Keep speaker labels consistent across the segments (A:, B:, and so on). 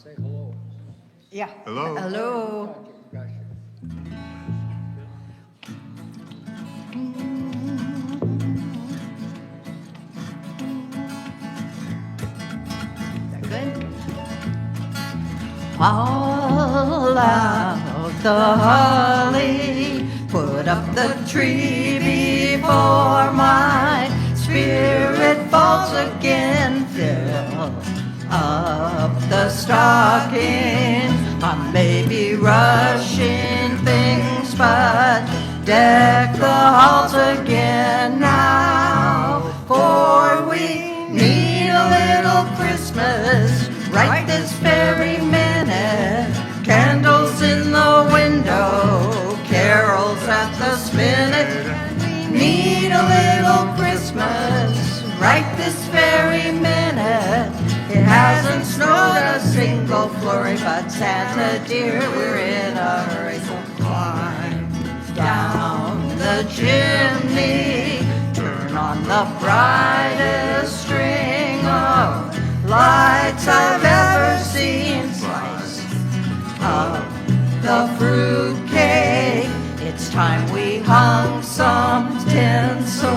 A: Say hello.
B: Yeah.
C: Hello.
B: Hello.
A: Gotcha.
B: Is that good? All out the holly, put up the tree before my spirit falls again. Fill up the stocking. I may be rushing things, but deck the halls again now. For we need a little Christmas right this very minute. Candles in the window, carols at the spinet. We need a little Christmas right this very minute. It hasn't snowed a single flurry, but Santa dear, we're in a hurry, so climb down the chimney, turn on the brightest string of lights I've ever seen. Slice of the fruit cake, it's time we hung some tinsel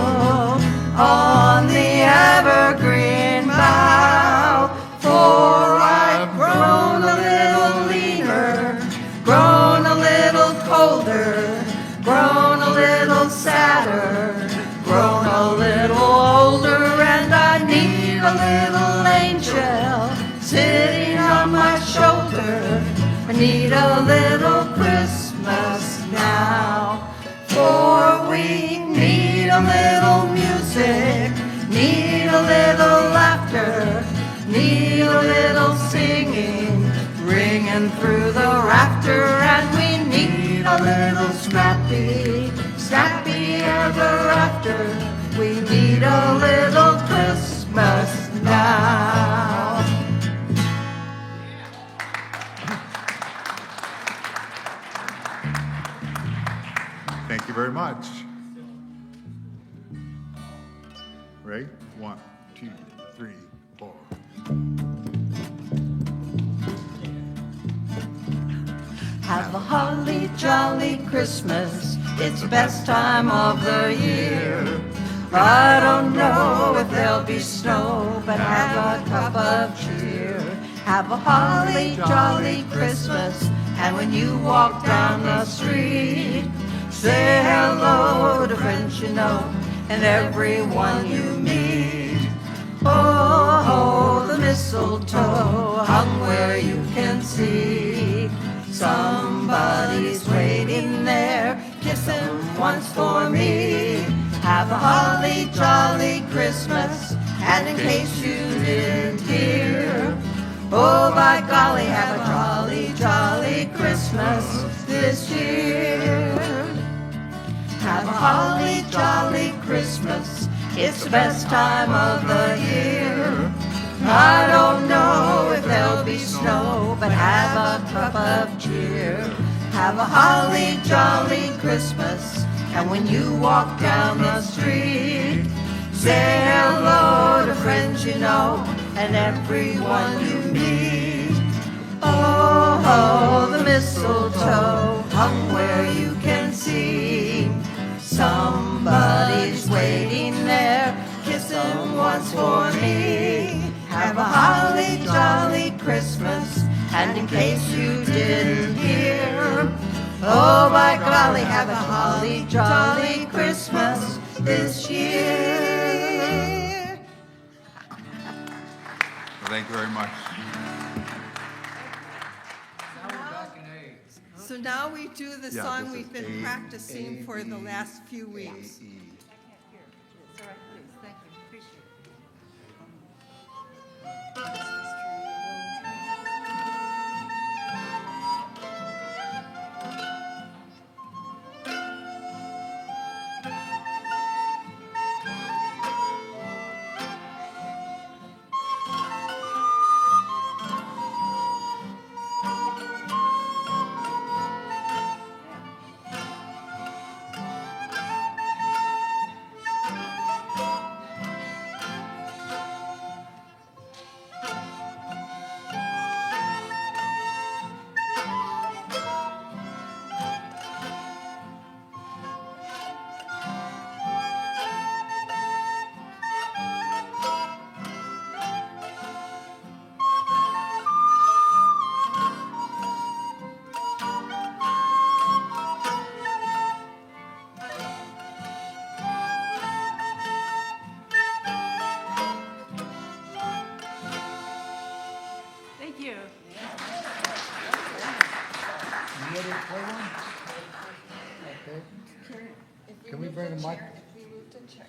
B: on the evergreen bough. For I've grown a little leaner, grown a little colder, grown a little sadder, grown a little older, and I need a little angel sitting on my shoulder. I need a little Christmas now. For we need a little music, need a little laughter, need a little singing, ringing through the rafter, and we need a little scrappy, scrappy ever after. We need a little Christmas now.
C: Thank you very much. Ready? 1, 2, 3, 4.
B: Have a holly jolly Christmas, it's the best time of the year. I don't know if there'll be snow, but have a cup of cheer. Have a holly jolly Christmas, and when you walk down the street, say hello to friends you know and everyone you meet. Oh, the mistletoe hung where you can see. Somebody's waiting there, kiss him once for me. Have a holly jolly Christmas, and in case you didn't hear, oh by golly, have a jolly, jolly Christmas this year. Have a holly jolly Christmas, it's the best time of the year. I don't know if there'll be snow, but have a cup of cheer. Have a holly jolly Christmas, and when you walk down the street, say hello to friends you know and everyone you meet. Oh, the mistletoe hung where you can see. Somebody's waiting there, kiss him once for me. Have a holly jolly Christmas, and in case you didn't hear, oh by golly, have a holly jolly Christmas this year.
C: Thank you very much.
D: So now we do the
C: Yeah,
D: song
C: this
D: we've
C: is
D: been
C: A,
D: practicing
C: A,
D: for the
C: B,
D: last few weeks.
C: E.
B: It's all right, please. Thank you. Appreciate it.
A: ready to play one? Okay. Can we bring a mic?
D: If we moved a chair.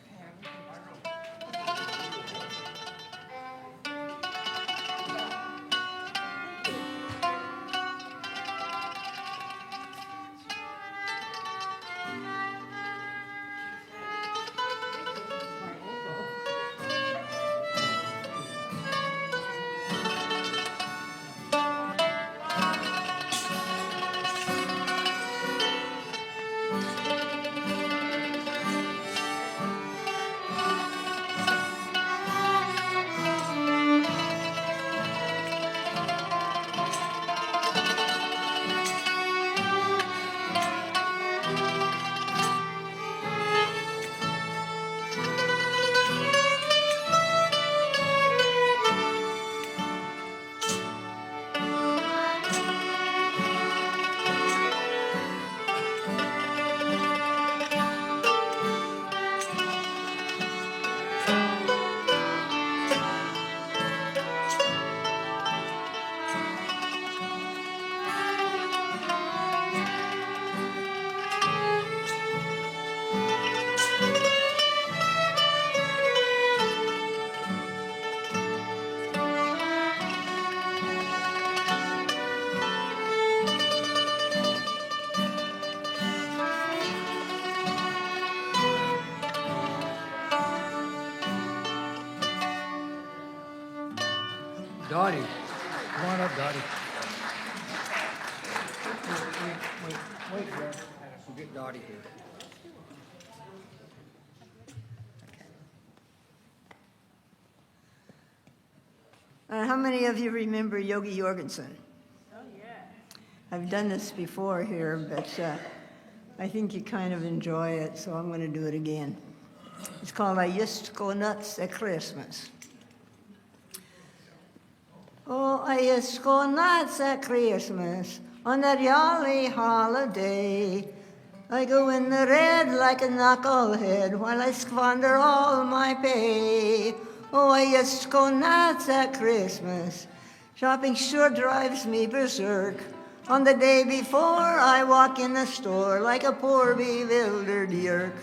A: Dottie, come on up, Dottie. Wait, Brad. We'll get Dottie here.
B: How many of you remember Yogi Jorgensen? Oh, yeah. I've done this before here, but I think you kind of enjoy it, so I'm going to do it again. It's called I Used to Go Nuts at Christmas. Oh, I used to go nuts at Christmas on that jolly holiday. I go in the red like a knucklehead while I squander all my pay. Oh, I used to go nuts at Christmas. Shopping sure drives me berserk. On the day before, I walk in the store like a poor bewildered yerk.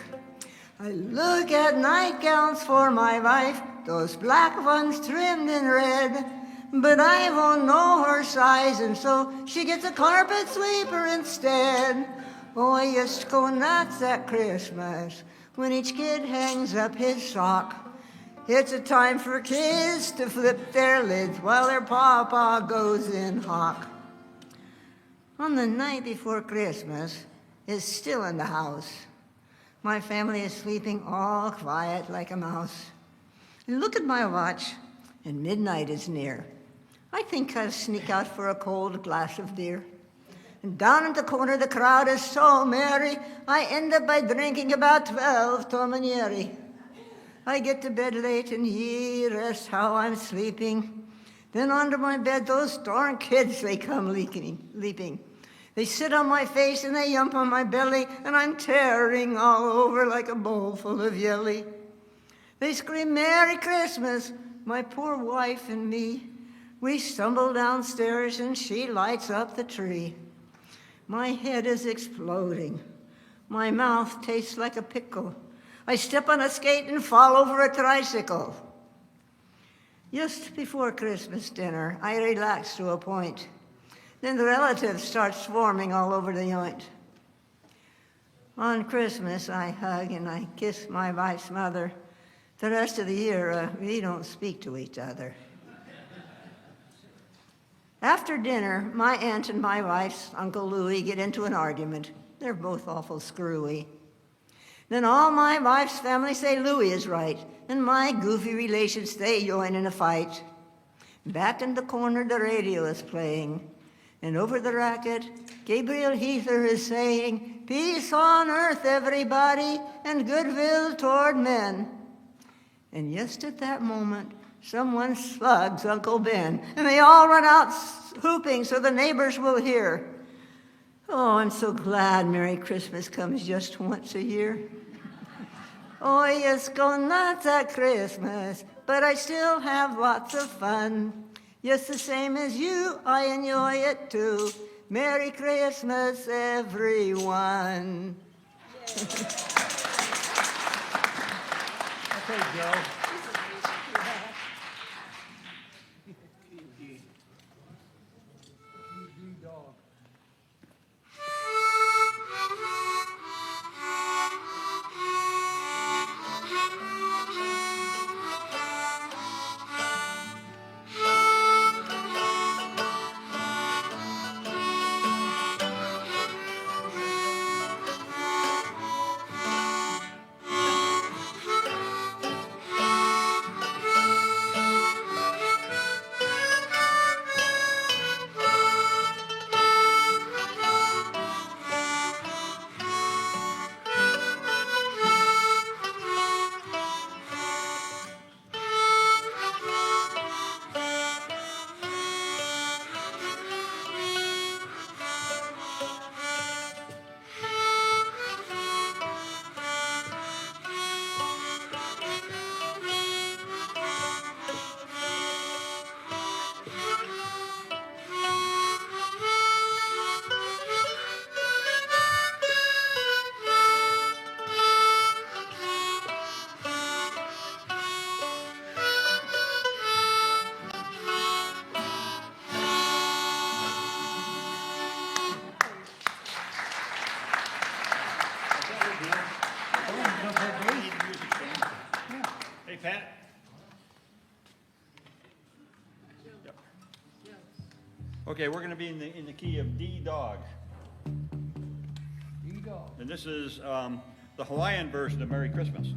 B: I look at nightgowns for my wife, those black ones trimmed in red. But I won't know her size, and so she gets a carpet sweeper instead. Oh, I used to go nuts at Christmas when each kid hangs up his sock. It's a time for kids to flip their lids while their papa goes in hock. On the night before Christmas, it's still in the house. My family is sleeping all quiet like a mouse. I look at my watch, and midnight is near. I think I'll sneak out for a cold glass of beer. And down in the corner, the crowd is so merry, I end up by drinking about 12 Tomanieri. I get to bed late, and ye rest how I'm sleeping. Then under my bed, those darn kids, they come leaping. They sit on my face, and they yump on my belly, and I'm tearing all over like a bowl full of jelly. They scream, Merry Christmas, my poor wife and me. We stumble downstairs, and she lights up the tree. My head is exploding. My mouth tastes like a pickle. I step on a skate and fall over a tricycle. Just before Christmas dinner, I relax to a point. Then the relatives start swarming all over the joint. On Christmas, I hug and I kiss my wife's mother. The rest of the year, we don't speak to each other. After dinner, my aunt and my wife's Uncle Louie get into an argument. They're both awful screwy. Then all my wife's family say Louie is right, and my goofy relations, they join in a fight. Back in the corner, the radio is playing, and over the racket, Gabriel Heather is saying, Peace on earth, everybody, and goodwill toward men. And just at that moment, someone slugs Uncle Ben, and they all run out whooping so the neighbors will hear. Oh, I'm so glad Merry Christmas comes just once a year. Oh, yes, go nuts at Christmas, but I still have lots of fun. Just the same as you, I enjoy it too. Merry Christmas, everyone.
A: Okay, Joe.
E: Hey, Pat. Yep. Okay, we're going to be in the key of D dog,
A: D-Dog.
E: and this is the Hawaiian version of Merry Christmas.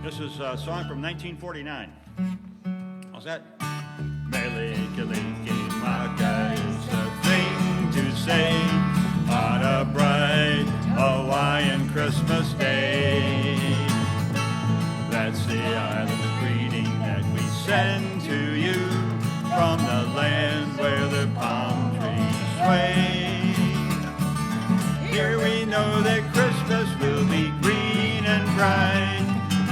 E: This is a song from 1949. How's that? Mele Kaliki Maka is a thing to say on a bright Hawaiian Christmas day. That's the island greeting that we send to you from the land where the palm trees sway. Here we know that Christmas will be green and bright,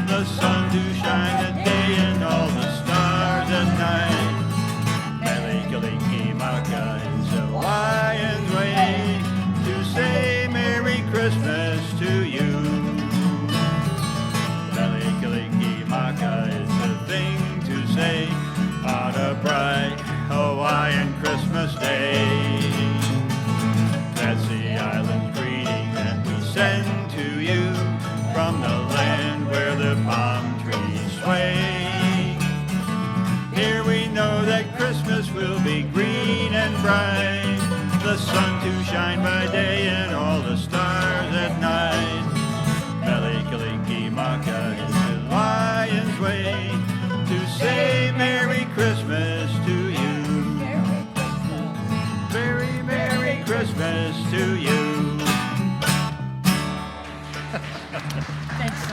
E: the sun to shine at day and all the stars at night. Mele Kaliki Maka is a Hawaiian way to say Merry Christmas to you. Mele Kaliki Maka is a thing to say on a bright Hawaiian Christmas day. That's the island greeting that we send to you from the land where the palm trees sway. Here we know that Christmas will be green and bright, the sun to shine by day and all the stars at night. Mele Kaliki Maka is the Hawaiian's way to say Merry Christmas to you. Very Merry Christmas to you.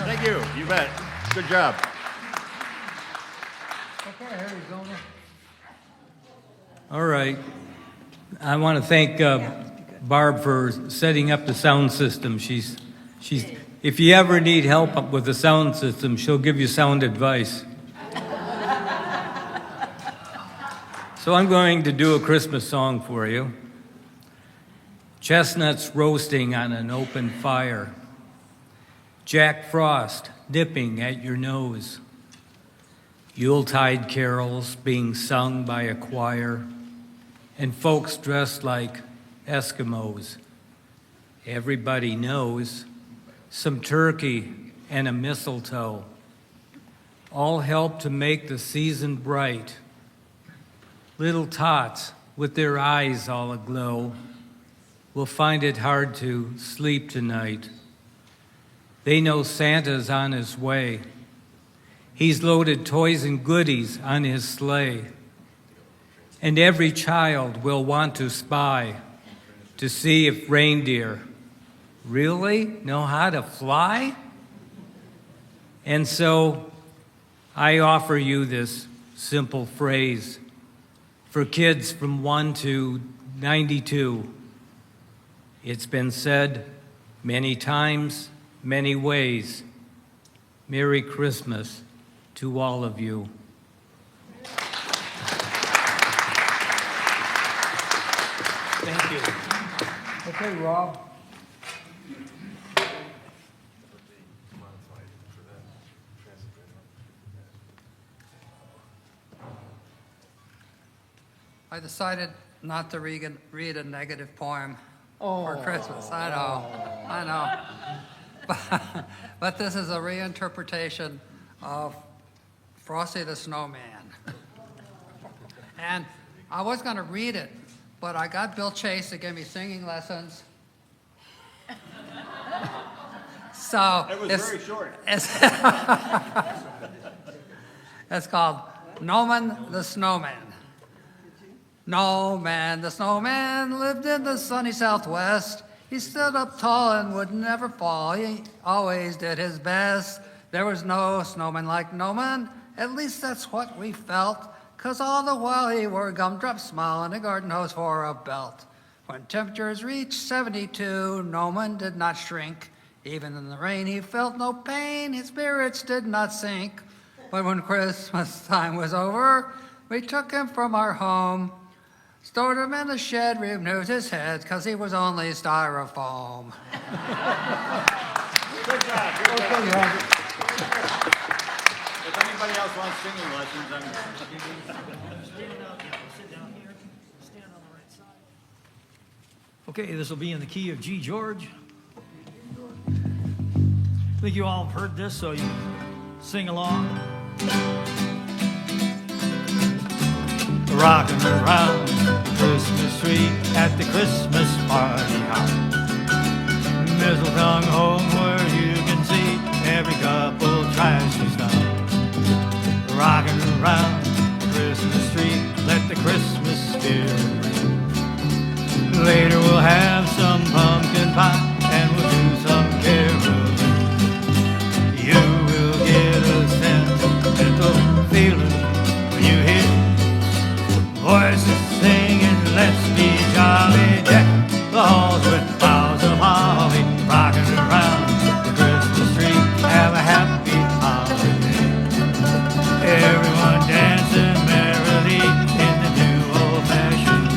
E: Thank you. You bet. Good job.
A: Okay, Arizona.
F: All right. I want to thank Barb for setting up the sound system. She's. If you ever need help with the sound system, she'll give you sound advice. So I'm going to do a Christmas song for you. Chestnuts roasting on an open fire. Jack Frost nipping at your nose. Yuletide carols being sung by a choir, and folks dressed like Eskimos. Everybody knows some turkey and a mistletoe all help to make the season bright. Little tots with their eyes all aglow will find it hard to sleep tonight. They know Santa's on his way. He's loaded toys and goodies on his sleigh. And every child will want to spy to see if reindeer really know how to fly. And so I offer you this simple phrase for kids from 1 to 92. It's been said many times, many ways. Merry Christmas to all of you. Okay, Rob.
G: I decided not to read a negative poem for Christmas. I know. But this is a reinterpretation of Frosty the Snowman. And I was going to read it, but I got Bill Chase to give me singing lessons. So
E: It was very short.
G: It's called Noman the Snowman. Noman the snowman lived in the sunny southwest. He stood up tall and would never fall. He always did his best. There was no snowman like Noman. At least that's what we felt. 'Cause all the while he wore a gumdrop smile and a garden hose for a belt. When temperatures reached 72, Noman did not shrink. Even in the rain he felt no pain. His spirits did not sink. But when Christmas time was over, we took him from our home. Stored him in the shed, removed his head, 'cause he was only styrofoam.
E: Good job, good job. If anybody else wants singing lessons,
H: Okay, this will be in the key of G George. I think you all have heard this, so you sing along. Rocking around the Christmas tree at the Christmas party hop. Mistletoe home where you can see every couple tries to stop. Rocking around the Christmas tree, let the Christmas spirit ring. Later we'll have some pumpkin pie and we'll do some caroling. You will get a sentimental feeling when you hear voices singing, let's be jolly. Deck the halls with boughs of holly. Rocking around the Christmas tree, have a happy holiday. Everyone dancing merrily in the new old-fashioned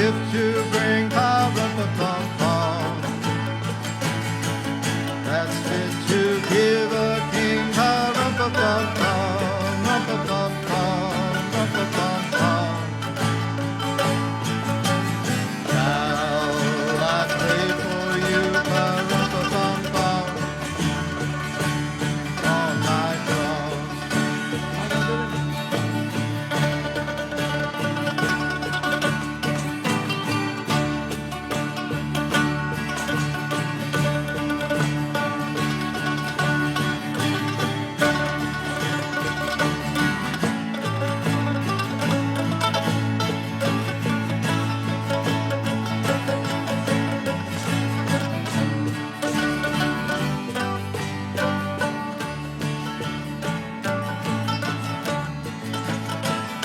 I: gift to bring, pa-rum-pa-pum-pum. That's fit to give a king, pa-rum-pa-pum-pum, rum-pa-pum-pum, rum-pa-pum-pum. Shall I play for you, pa-rum-pa-pum-pum, on my drum?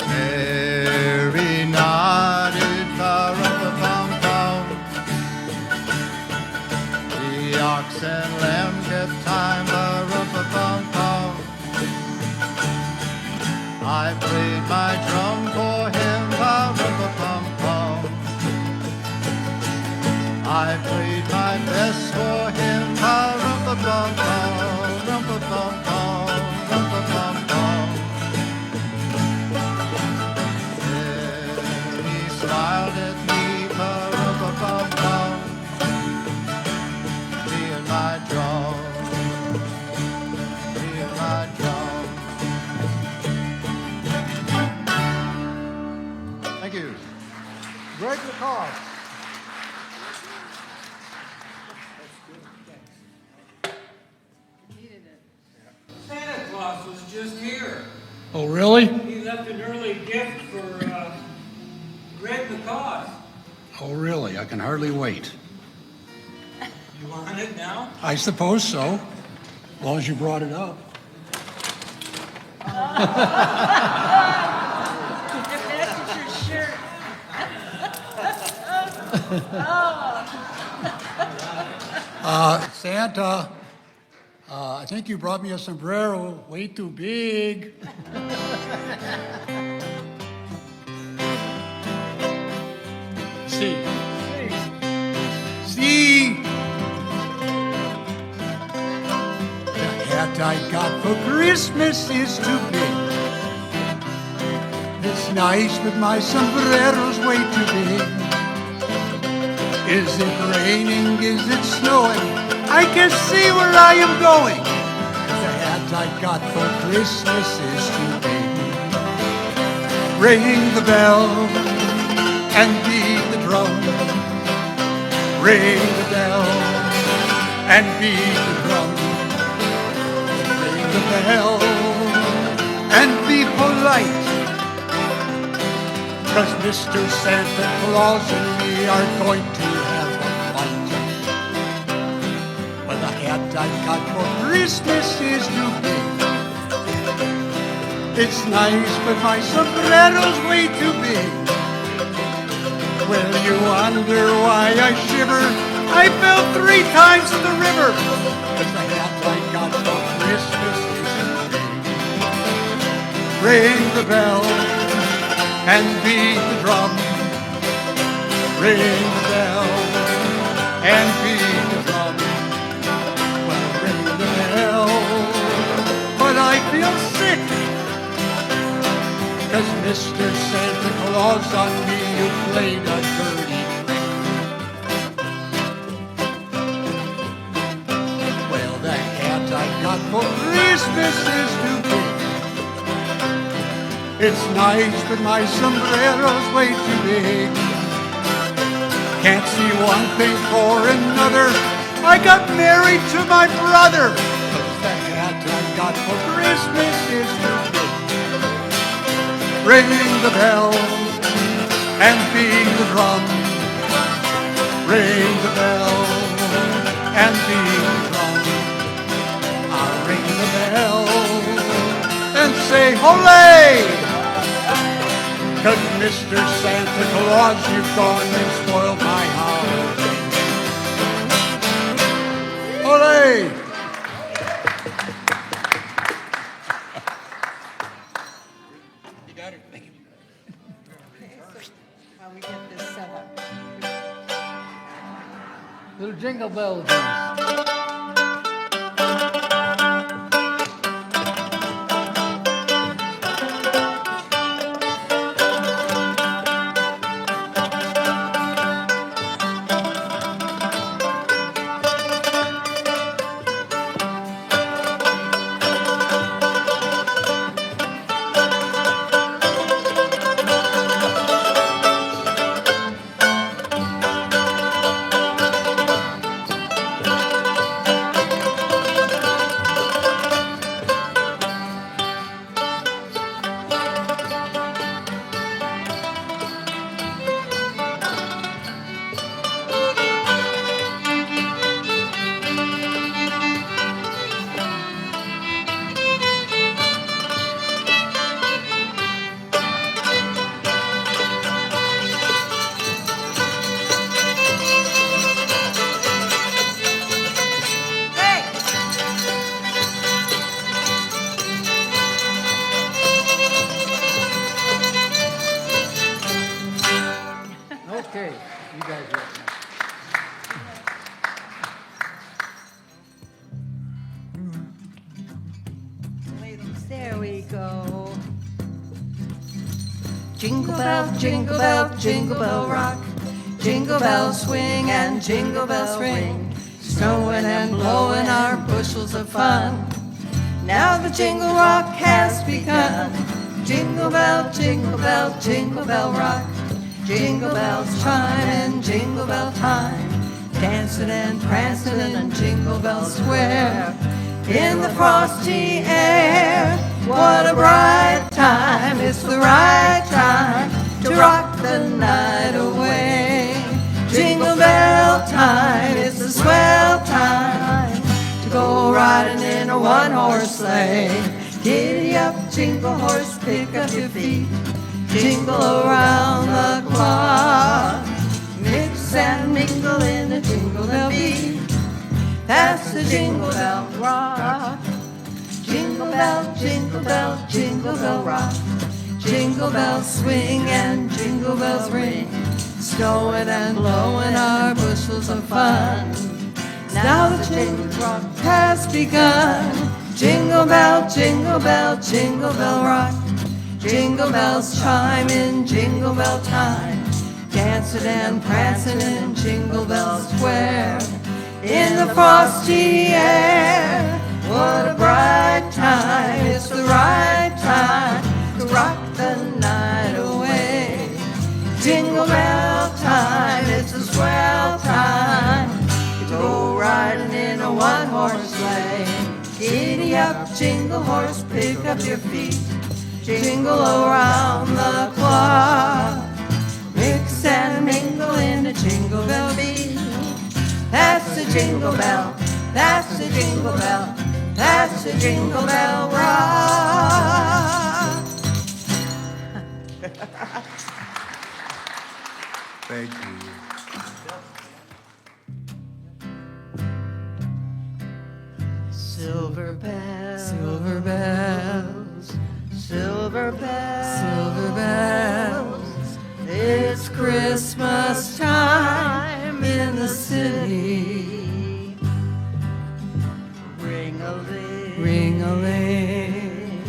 I: Mary nodded, pa-rum-pa-pum-pum. The ox and lamb kept time, pa-rum-pa-pum-pum. I played my drum for him, pa-rum-pa-pum-pum. I played my best for him, pa-rum-pa-pum-pum, rum-pa-pum-pum, rum-pa-pum-pum. Then he smiled at me, pa-rum-pa-pum-pum, me and my drum, me and my drum. Thank you.
A: Greg McCall.
F: Santa Claus was just here.
J: Oh, really?
F: He left an early gift for Greg McCaw.
J: Oh, really? I can hardly wait.
F: You want it now?
J: I suppose so, as long as you brought it up.
D: If that's your shirt.
J: Santa, I think you brought me a sombrero way too big. See. See. The hat I got for Christmas is too big. It's nice, but my sombrero's way too big. Is it raining? Is it snowing? I can see where I am going. The hat I got for Christmas is too big. Ring the bell and beat the drum. Ring the bell and beat the drum. Ring the bell and be polite. 'Cause Mr. Santa Claus and me are going to have a fight. But the hat I got for Christmas is too big. It's nice, but my sombrero's way too big. Well, you wonder why I shiver. I fell 3 times in the river. 'Cause the hat I got for Christmas is too big. Ring the bell and beat the drum. Ring the bell and beat the drum. Well, ring the bell, but I feel sick. 'Cause Mr. Santa Claus on me, you played a dirty trick. Well, the hat I got for Christmas is too big. It's nice, but my sombrero's way too big. Can't see one thing for another. I got married to my brother. 'Cause the hat I got for Christmas is too big. Ring the bell and beat the drum. Ring the bell and beat the drum. I'll ring the bell and say, "Hooray!" 'Cause Mr. Santa Claus, you've gone and spoiled my holiday. Hooray! You got it. Thank you.
D: How we get this set up.
G: Little jingle bells. Please. Okay, you guys ready?
B: There we go. Jingle bell, jingle bell, jingle bell rock. Jingle bells swing and jingle bells ring. Snowing and blowing our bushels of fun. Now the jingle rock has begun. Jingle bell, jingle bell, jingle bell rock. Jingle bells chime in jingle bell time. Dancing and prancing in Jingle Bell Square. In the frosty air, what a bright time. It's the right time to rock the night away. Jingle bell time, it's a swell time to go riding in a one-horse sleigh. Giddy up, jingle horse, pick up your feet. Jingle around the clock. Mix and mingle in a jingle bell beat. That's the jingle bell rock. Jingle bell, jingle bell, jingle bell rock. Jingle bells swing and jingle bells ring. Snowing and blowing our bushels of fun. Now the jingle rock has begun. Jingle bell, jingle bell, jingle bell rock. Jingle bells chime in jingle bell time. Dancing and prancing in Jingle Bell Square. In the frosty air, what a bright time. It's the right time to rock the night away. Jingle bell time, it's a swell time to go riding in a one-horse sleigh. Giddy up, jingle horse, pick up your feet. Jingle around the clock. Mix and mingle in a jingle bell beat. That's the jingle bell, that's the jingle bell, that's the jingle bell rock.
C: Thank you.
B: Silver bells, silver bells, silver bells, silver bells. It's Christmas time in the city. Ring-a-ling, ring-a-ling.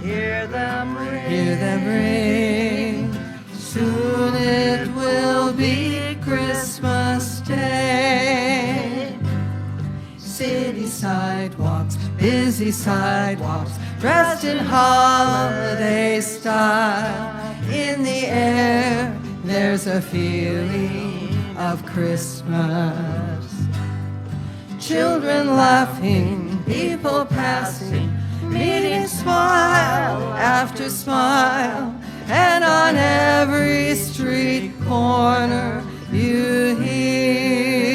B: Hear them ring, hear them ring. Soon it will be Christmas Day. City sidewalks, busy sidewalks, dressed in holiday style. In the air, there's a feeling of Christmas. Children laughing, people passing, meeting smile after smile. And on every street corner you hear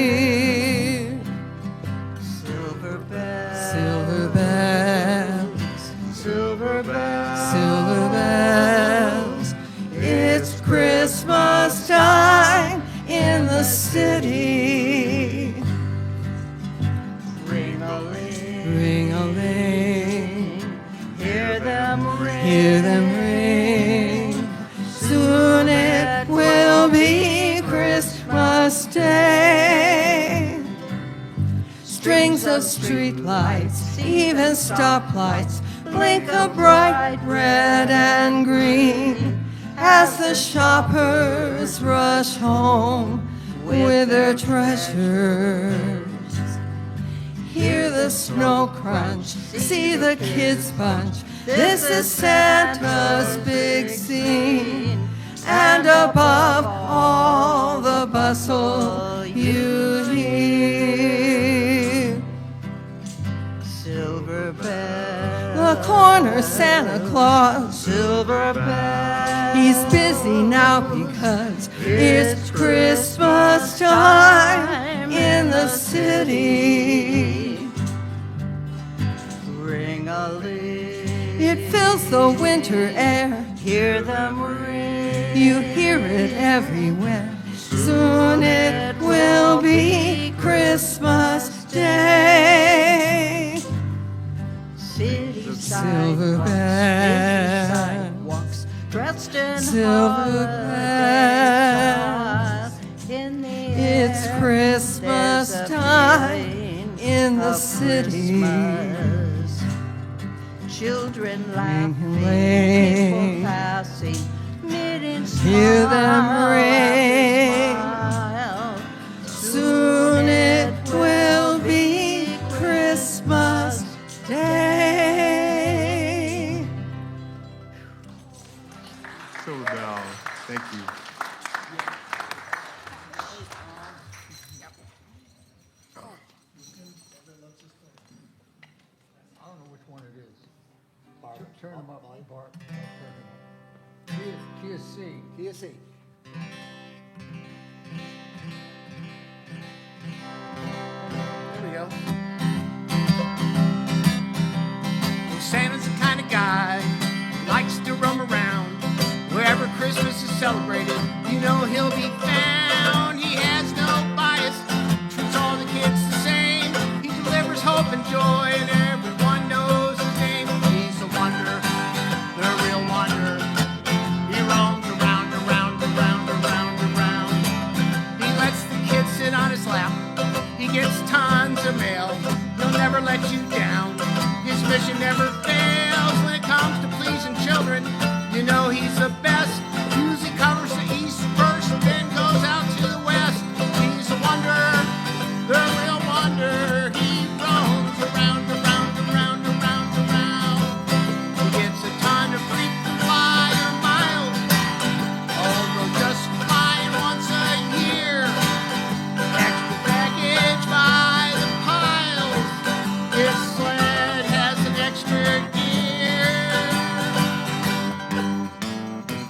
B: silver bells, silver bells, silver bells, silver bells. It's Christmas time in the city. Ring-a-ling, ring-a-ling. Hear them ring, hear them ring. Soon it will the streetlights, even stoplights, blink a bright red and green as the shoppers rush home with their treasures. Hear the snow crunch, see the kids bunch. This is Santa's big scene. And above all the bustle you hear, silver bells, the corner Santa Claus, silver bells. He's busy now because it's Christmas time in the city. Ring-a-ling, it fills the winter air. Hear them ring, you hear it everywhere. Soon it will be Christmas Day. Silver bells, dressed in silver bells. It's Christmas time in the city. Children laughing, people passing, hear them ring. Soon it will be Christmas Day.
C: Silver Bell, thank you.
J: I don't know which one it is. Turn them up, Bart. Key of C.
A: Key of C. There we go.
J: Well, Santa's the kind of guy who likes to roam around. Wherever Christmas is celebrated, you know he'll be found. He has no bias, treats all the kids the same. He delivers hope and joy, and everyone knows his name. He's a wonder, the real wonder. He roams around, around, around, around, around. He lets the kids sit on his lap. He gets tons of mail. He'll never let you down. His mission never fails when it comes to pleasing children. You know he's the best. Usually covers the east first, then goes out to the west. He's a wonder, the real wonder. He roams around, around, around, around, around. He gets a ton of frequent flyer miles, although just flying once a year. Extra baggage by the piles. His sled has an extra gear.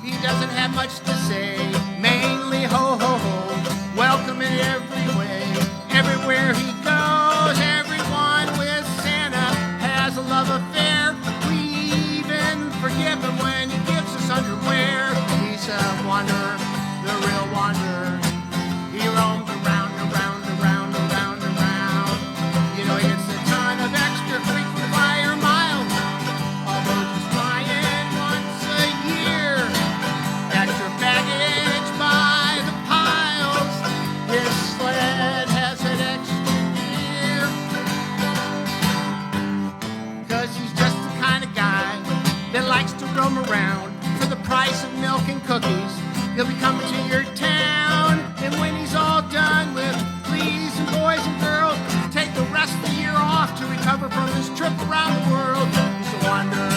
J: He doesn't have much to say, mainly ho ho ho, welcome in every way. Everywhere he goes, everyone with Santa has a love affair. We even forgive him when he gives us underwear. He's a wonder, the real wonder. He roams around, around, around, around, around. You know he gets a ton of extra frequent flyer miles, although just flying once a year. Extra baggage by the piles. His sled has an extra gear. 'Cause he's just the kind of guy that likes to roam around for the price of milk and cookies. He'll be coming to your town, and when he's all done with pleasing boys and girls, take the rest of the year off to recover from his trip around the world. He's a wonder.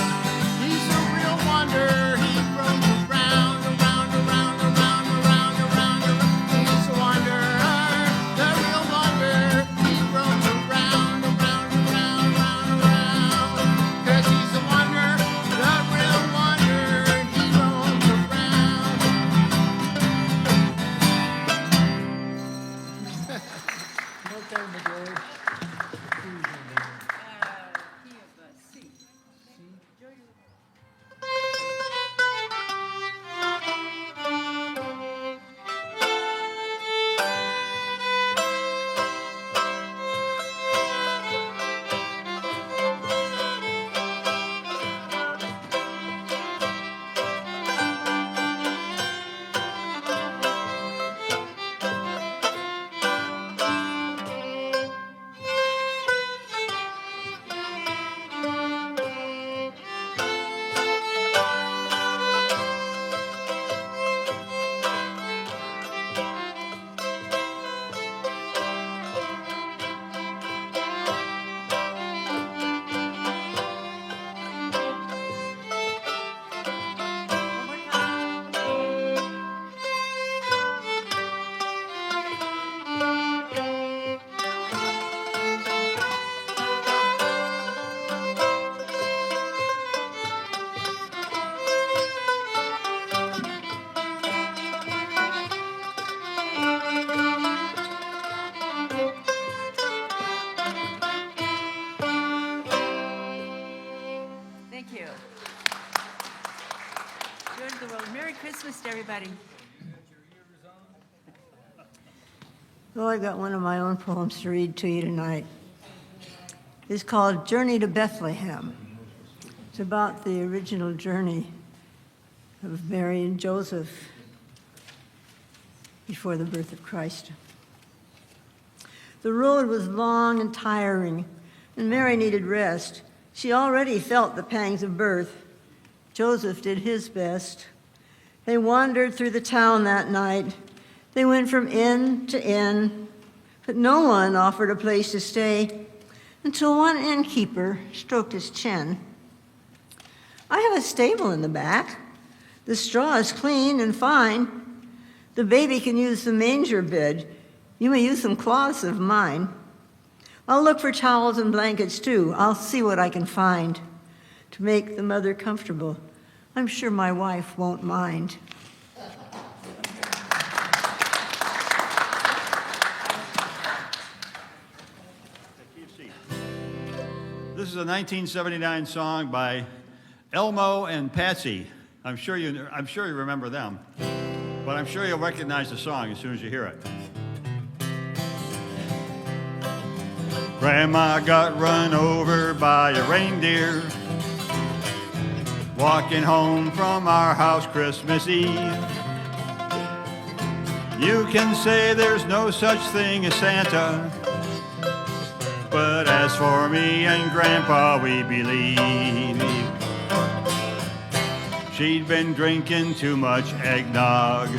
J: He's a real wonder. He roams around, around, around, around, around, around, around. He's a wonder, the real wonder. He roams around, around, around, around, around. 'Cause he's a wonder, the real wonder. He roams around.
D: everybody.
K: Oh, I've got one of my own poems to read to you tonight. It's called Journey to Bethlehem. It's about the original journey of Mary and Joseph before the birth of Christ. The road was long and tiring, and Mary needed rest. She already felt the pangs of birth. Joseph did his best. They wandered through the town that night. They went from inn to inn, but no one offered a place to stay until one innkeeper stroked his chin. I have a stable in the back. The straw is clean and fine. The baby can use the manger bed. You may use some cloths of mine. I'll look for towels and blankets too. I'll see what I can find to make the mother comfortable. I'm sure my wife won't mind.
E: This is a 1979 song by Elmo and Patsy. I'm sure you remember them, but I'm sure you'll recognize the song as soon as you hear it. Grandma got run over by a reindeer walking home from our house Christmas Eve. You can say there's no such thing as Santa, but as for me and Grandpa, we believe. She'd been drinking too much eggnog,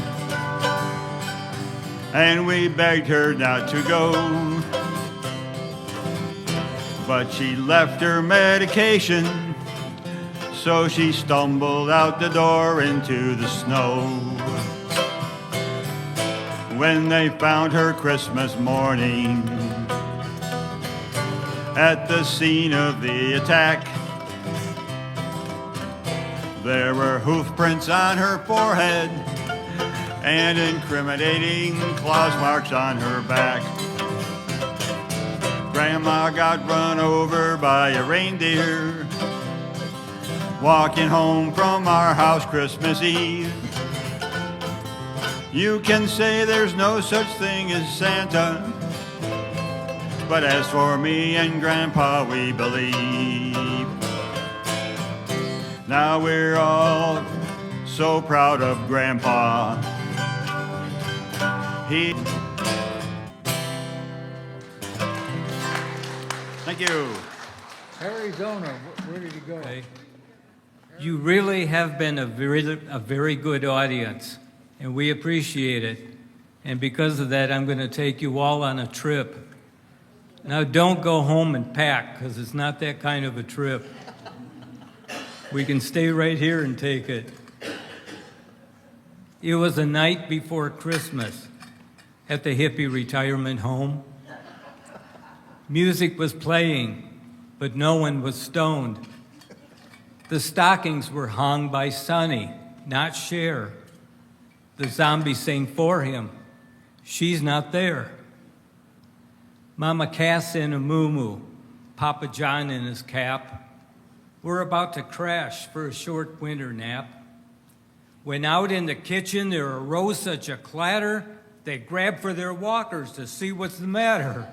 E: and we begged her not to go. But she left her medication, so she stumbled out the door into the snow. When they found her Christmas morning at the scene of the attack, there were hoof prints on her forehead and incriminating claws marks on her back. Grandma got run over by a reindeer walking home from our house Christmas Eve. You can say there's no such thing as Santa, but as for me and Grandpa, we believe. Now we're all so proud of Grandpa. Thank you.
A: Arizona, where did he go?
F: Okay. You really have been a very good audience, and we appreciate it. And because of that, I'm going to take you all on a trip. Now, don't go home and pack, because it's not that kind of a trip. We can stay right here and take it. It was the night before Christmas at the hippie retirement home. Music was playing, but no one was stoned. The stockings were hung by Sonny, not Cher. The zombie sang for him. She's not there. Mama Cass in a muumuu, Papa John in his cap. We're about to crash for a short winter nap. When out in the kitchen there arose such a clatter, they grabbed for their walkers to see what's the matter.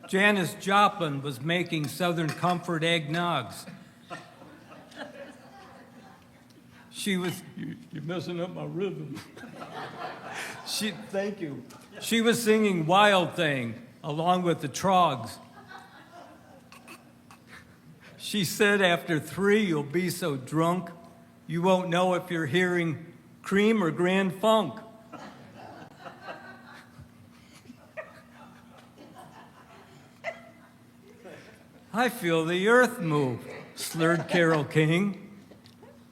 F: Janis Joplin was making Southern Comfort eggnogs. She was, you're messing up my rhythm. Thank you. She was singing Wild Thing along with the Trogs. She said after 3 you'll be so drunk you won't know if you're hearing Cream or Grand Funk. I feel the earth move, slurred Carole King.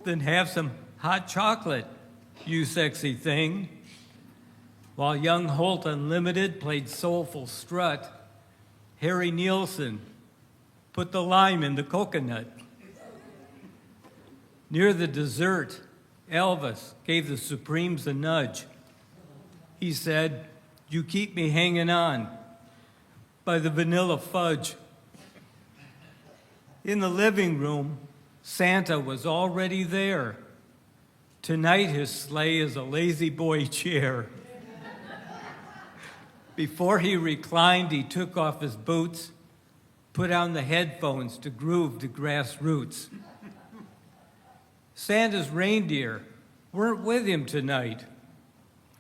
F: Then have some hot chocolate, you sexy thing. While young Holt Unlimited played Soulful Strut, Harry Nielsen put the lime in the coconut. Near the dessert, Elvis gave the Supremes a nudge. He said, "You keep me hanging on by the vanilla fudge." In the living room, Santa was already there. Tonight his sleigh is a lazy boy chair. Before he reclined, he took off his boots, put on the headphones to groove to grass roots. Santa's reindeer weren't with him tonight.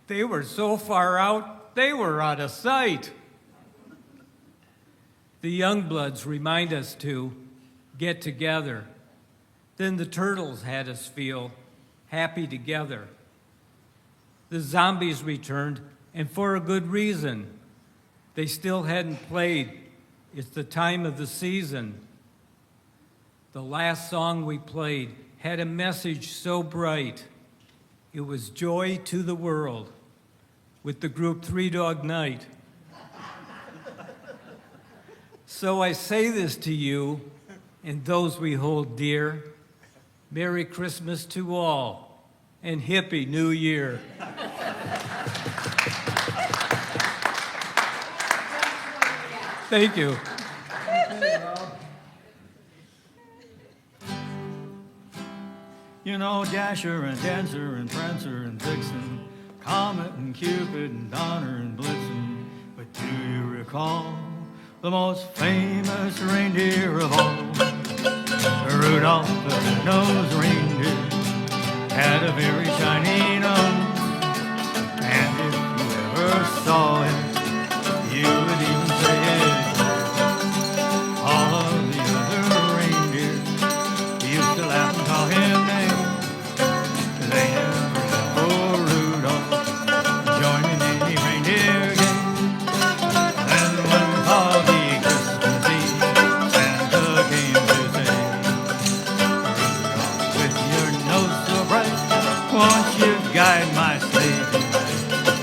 F: They were so far out, they were out of sight. The Youngbloods remind us to get together. Then the Turtles had us feel happy together. The Zombies returned, and for a good reason. They still hadn't played. It's the time of the season. The last song we played had a message so bright. It was joy to the world with the group Three Dog Night. So I say this to you and those we hold dear. Merry Christmas to all and Hippie New Year. Thank you.
H: You know, Dasher and Dancer and Prancer and Vixen, Comet and Cupid and Donner and Blitzen. But do you recall the most famous reindeer of all? Rudolph the red-nosed reindeer had a very shiny nose. And if you ever saw it, you would even say it. All of the other reindeer used to laugh and call him names. They never let poor Rudolph join in any reindeer game. And one foggy Christmas Eve, Santa came to say, Rudolph, with your nose so bright, won't you guide my sleigh tonight?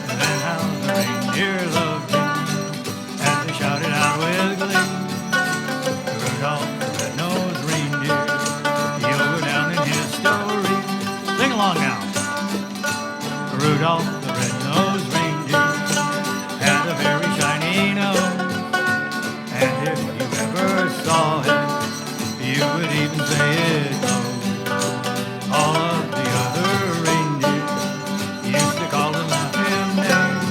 H: And then how the reindeer loved him as they shouted out with glee. Rudolph the red-nosed reindeer, you'll go down in his story. Sing along now. Rudolph the red-nosed reindeer had a very shiny nose. And if you ever saw it, you would even say it goes. All of the other reindeer used to call him names.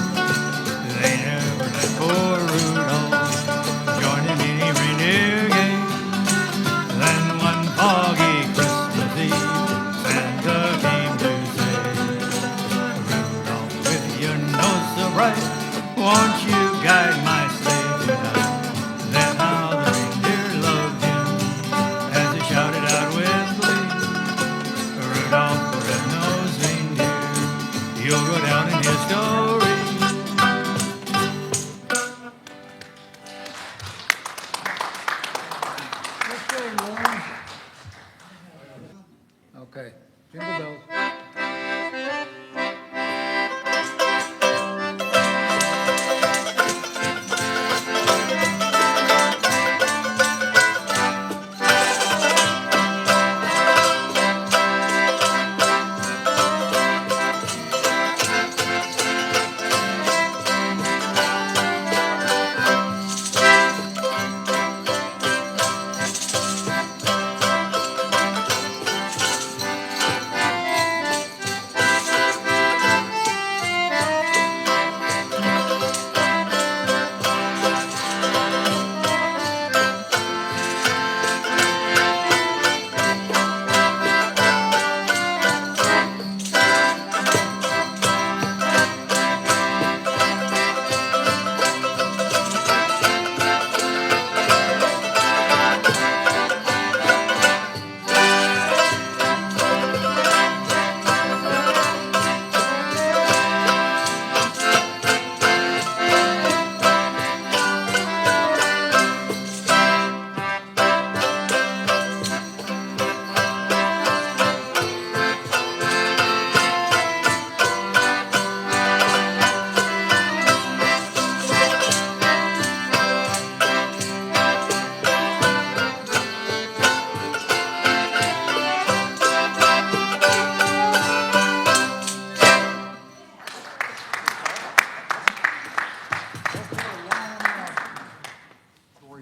H: They never let poor Rudolph join in any reindeer game. Then one foggy Christmas Eve, Santa came to say, Rudolph, with your nose so bright, won't you guide my sleigh tonight? Then how the reindeer loved him as they shouted out with glee. Rudolph the red-nosed reindeer, you'll go down in his story.
J: Okay, jingle bells.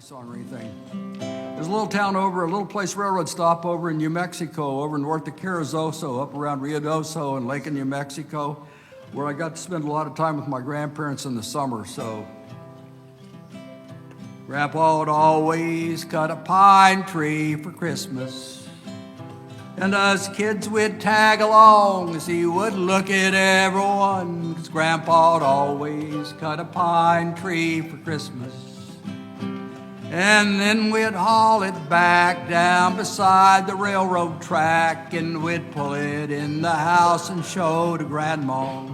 J: Song or anything. There's a little town over, a little place railroad stop over in New Mexico, over north of Carrizozo, up around Ruidoso and Lake in New Mexico, where I got to spend a lot of time with my grandparents in the summer. So Grandpa would always cut a pine tree for Christmas. And us kids would tag along as he would look at everyone, 'cause Grandpa would always cut a pine tree for Christmas. And then we'd haul it back down beside the railroad track, and we'd pull it in the house and show to Grandma.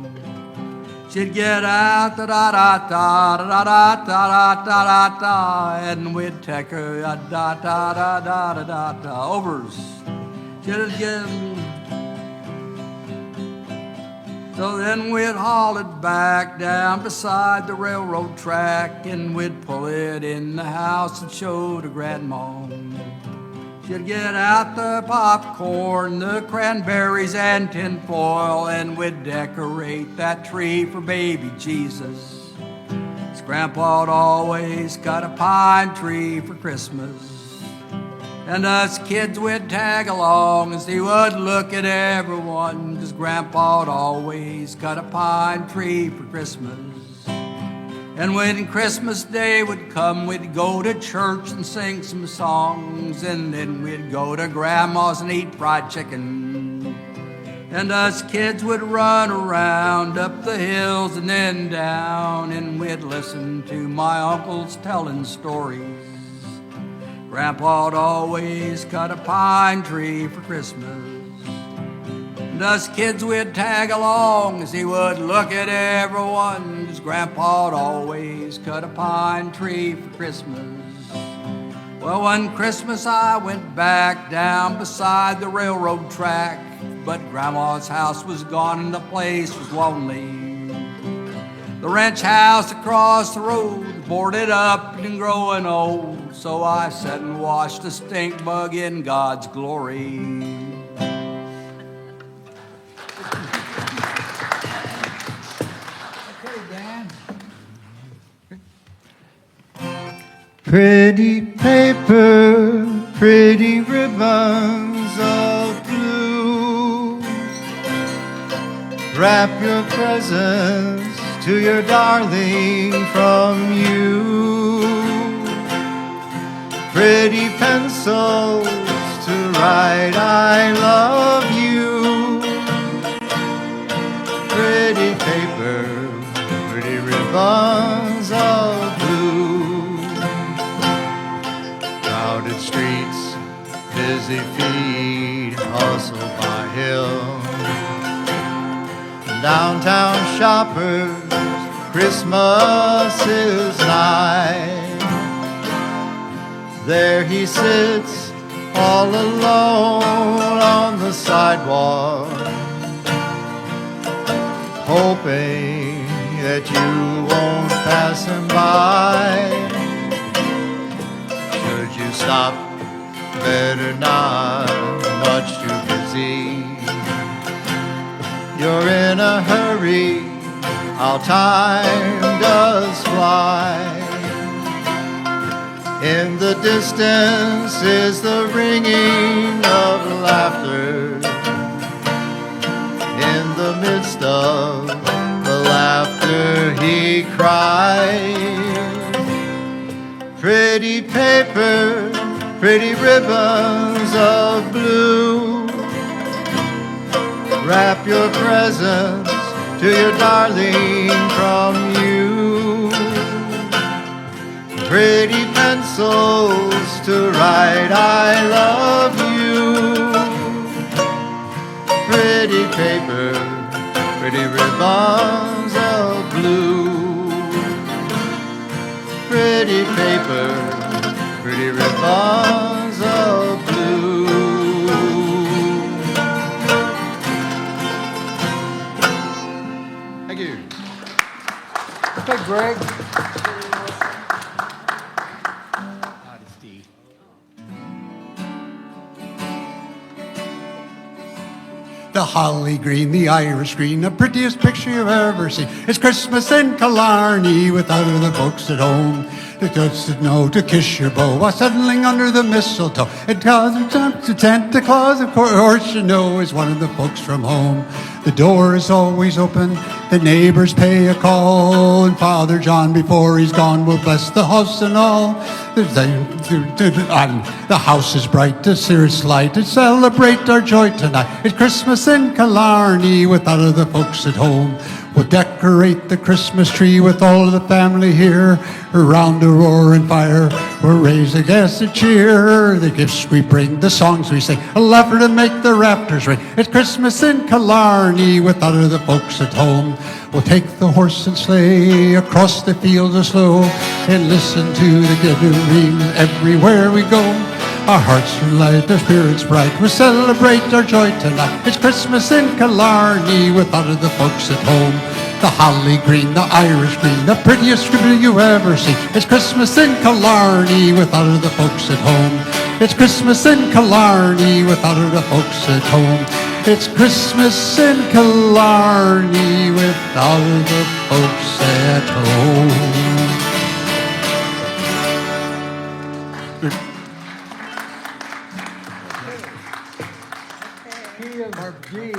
J: She'd get out, da-da-da-da, da-da-da-da-da-da-da, and we'd take her da-da-da-da-da-da, overs. She'd get. So then we'd haul it back down beside the railroad track, and we'd pull it in the house and show to Grandma. She'd get out the popcorn, the cranberries, and tinfoil, and we'd decorate that tree for baby Jesus. 'Cause Grandpa'd always cut a pine tree for Christmas. And us kids would tag along as he would look at everyone, 'cause Grandpa'd always cut a pine tree for Christmas. And when Christmas Day would come, we'd go to church and sing some songs, and then we'd go to Grandma's and eat fried chicken. And us kids would run around up the hills and then down, and we'd listen to my uncles telling stories. Grandpa'd always cut a pine tree for Christmas. And us kids would tag along as he would look at everyone, 'cause Grandpa'd always cut a pine tree for Christmas. Well, one Christmas I went back down beside the railroad track, but Grandma's house was gone and the place was lonely. The ranch house across the road, boarded up and growing old, so I sat and watched the stink bug in God's glory.
A: Okay, Dan.
I: Pretty paper, pretty ribbons of blue. Wrap your presents to your darling from you. Pretty pencils to write I love you. Pretty paper, pretty ribbons of blue. Crowded streets, busy feet hustle by hill. Downtown shoppers, Christmas is nigh. There he sits all alone on the sidewalk, hoping that you won't pass him by. Should you stop, better not, much too busy. You're in a hurry, how time does fly. In the distance is the ringing of laughter. In the midst of the laughter he cried. Pretty paper, pretty ribbons of blue. Wrap your presents to your darling from you. Pretty pencils to write I love you. Pretty paper, pretty ribbons of blue. Pretty paper, pretty ribbons of blue. Thank you.
A: Okay, Greg.
J: The holly green, the iris green, the prettiest picture you've ever seen. It's Christmas in Killarney without the folks at home. It doesn't know to kiss your beau while settling under the mistletoe. It doesn't jump to Santa Claus, of course, you know, is one of the folks from home. The door is always open, the neighbors pay a call, and Father John, before he's gone, will bless the house and all. The house is bright, the serious light, to celebrate our joy tonight. It's Christmas in Killarney without the folks at home. We'll decorate the Christmas tree with all of the family here. Around the roaring fire, we'll raise a gas of cheer. The gifts we bring, the songs we sing, a laughter to make the rafters ring. It's Christmas in Killarney without the folks at home. We'll take the horse and sleigh across the fields of slow and listen to the gathering everywhere we go. Our hearts are light, our spirits bright, we celebrate our joy tonight. It's Christmas in Killarney without the folks at home. The holly green, the iris green, the prettiest scribble you ever see. It's Christmas in Killarney without the folks at home. It's Christmas in Killarney without the folks at home. It's Christmas in Killarney without the folks at home.
A: Key of G.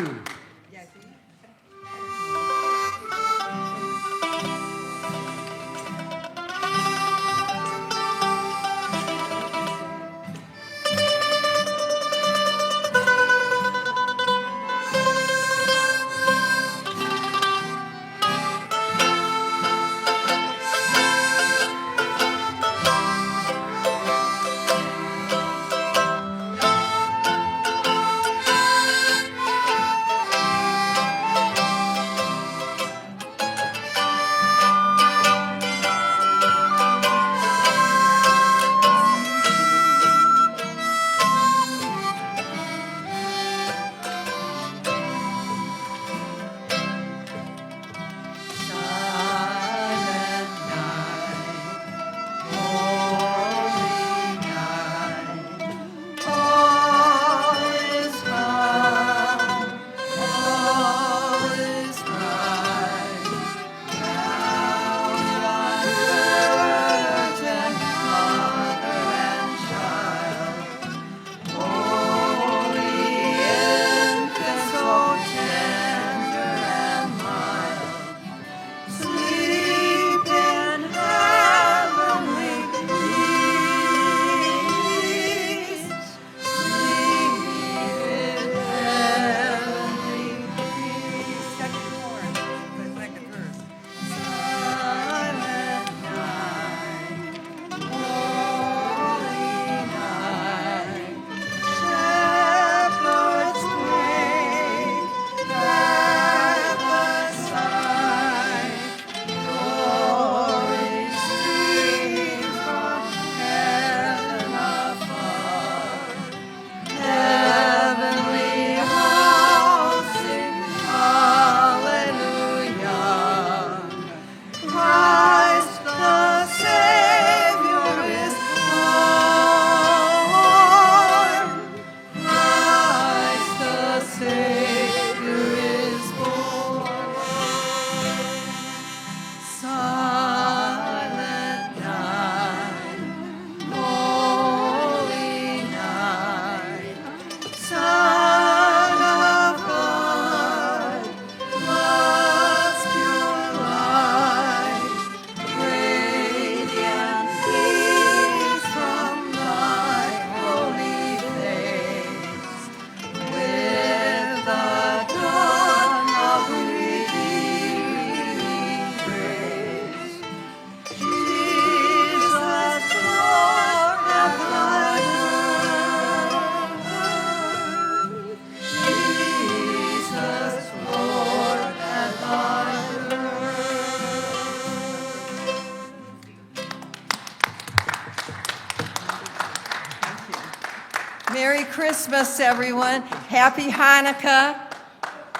B: Merry Christmas, everyone. Happy Hanukkah.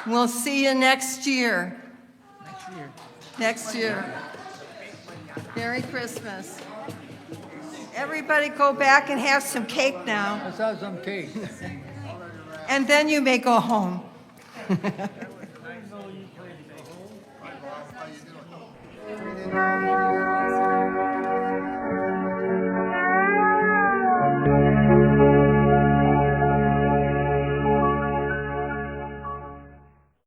B: We'll see you next year. Next year. Merry Christmas. Everybody go back and have some cake now.
A: Let's have some cake.
B: And then you may go home.
I: How you doing?